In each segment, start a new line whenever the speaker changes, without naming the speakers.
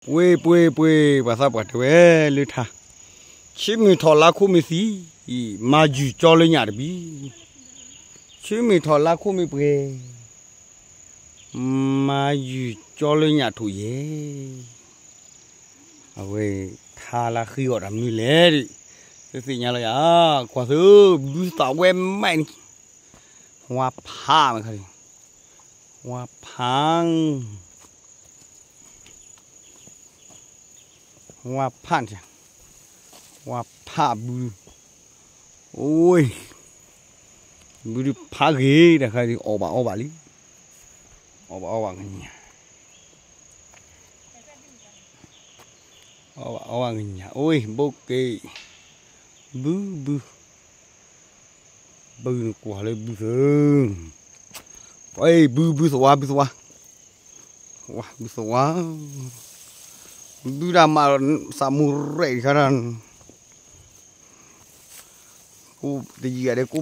Pue, pasap kat we lutha. Chimi thola khumi si, maju chole nyarbi. Chimi thola khumi pue. Maju chole nyatu ye. Awe thala khio ra mi le. Thế nhà là à, quả thứ bút tàu quen mạnh hoa phang mà khơi hoa phang chứ hoa phá bù ôi bù đi phá ghế để khơi đi ô bà lý ô bà người nhà ô bà người nhà ôi bố kì bư quả lên bư thường ơi bư xóa bư ra mà samurai khả cô cái gì ở đây cô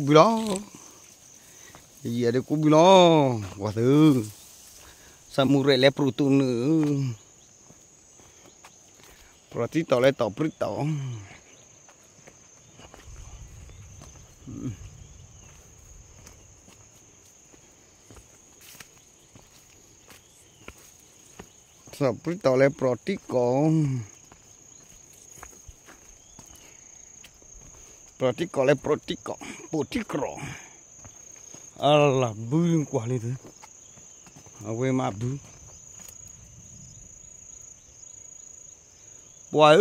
bị lo quả thứ samurai lấy protein nữa protein tao lấy tao prít tao Seperti oleh protiko potikro Allah buyung kuah itu awe mabu wah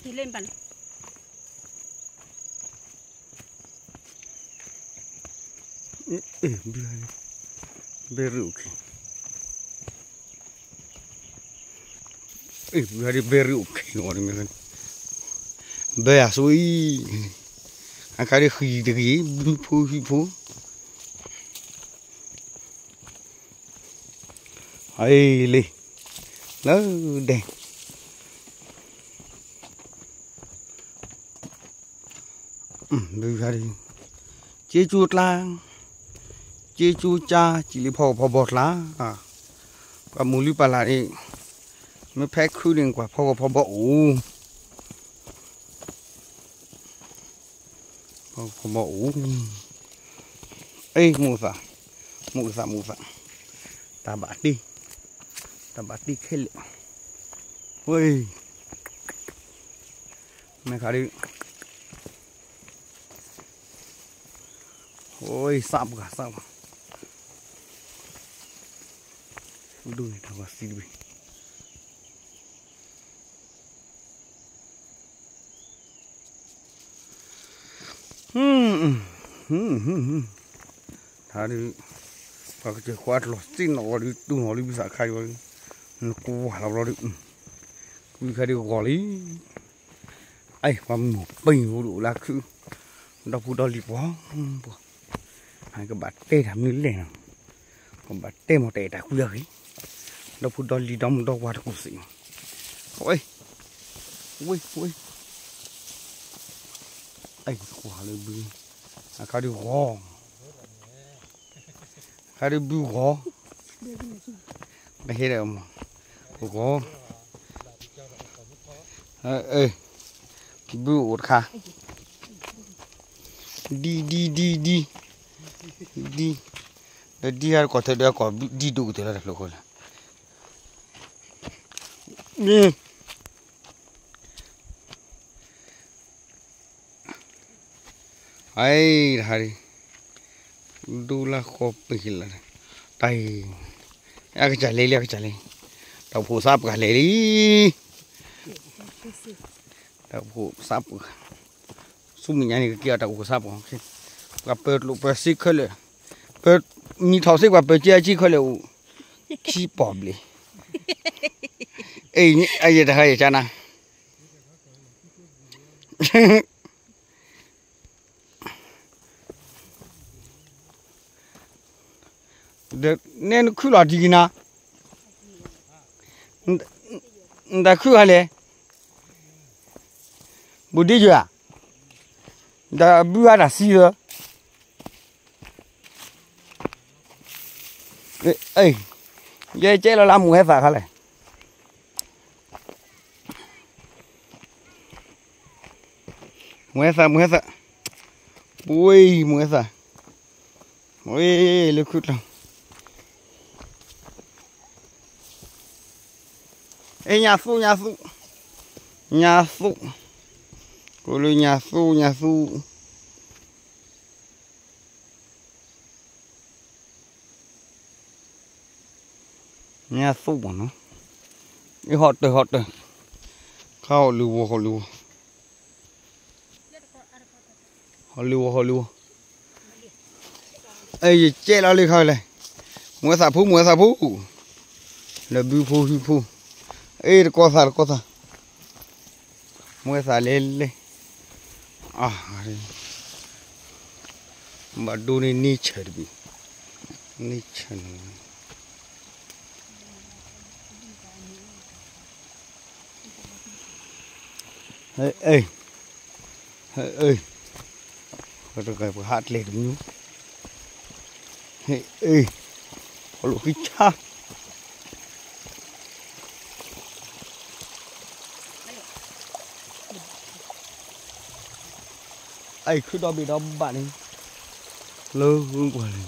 thì lên bàn
bê rượu kì bê rượu kì ngồi đây bê à suy anh cái đấy khỉ được gì phú ấy li nó đèn bây giờ đi chế chuột la chế chu cha chỉ li phò bọt lá à và mù li pa la đi mới phép khử điện quả phò bọt ấy mù sa ta bắt đi khơi liệu ôi mày khá đi ôi sap đuôi thằng xì đi thà đi và cái khóa lọt xin nó đi tung nó đi bị sạc khai rồi nó quá là đi cứ khai đi gọi lý ai mà một bình vô đủ là cứ đau phụ đau lì quá hai cái bát tê làm như thế nào còn bát tê một tê đã cũng được ấy đau phụ đau lì đau quá cũng xịn ôi ai quáเลยบึ้งkhai đi gò khai đi bưu gò đây hết rồi mà gò ơi bưu ột kha đi để đi hay có thể để có đi đủ thì là được rồi nè ai hari đủ là khó bị là tay cái chả lấy tàu phụ sáp cả lấy đi tàu phụ sáp sum mình này kia tàu phụ sáp không gặp bớt lụp bớt xích khơi lệ bớt mi tháo xích gặp bớt chia chi khơi lệ chi bỏ bì ấy ai vậy hay cha na nên cứ là gì na đã khứ hay lẽ bù đi chưa đã bữa đã xí rồi ê dây chế là làm mùa hè phạt hả lẽ mùa hè phạt ui mùa hè phạt ui lực khút lắm ê nhà su cô lưu nhà su mà nó cái hot rồi khao lưu họ lưu ê chết nó đi khơi này mua xà phú là bưu phu ê có sao mua xà lên à mà đu này ni chở bị ni chở ê có được cái hạt lên đúng không ê có lỗ cái cha ai cứ đó bị đó bạn ấy lơ hương quả này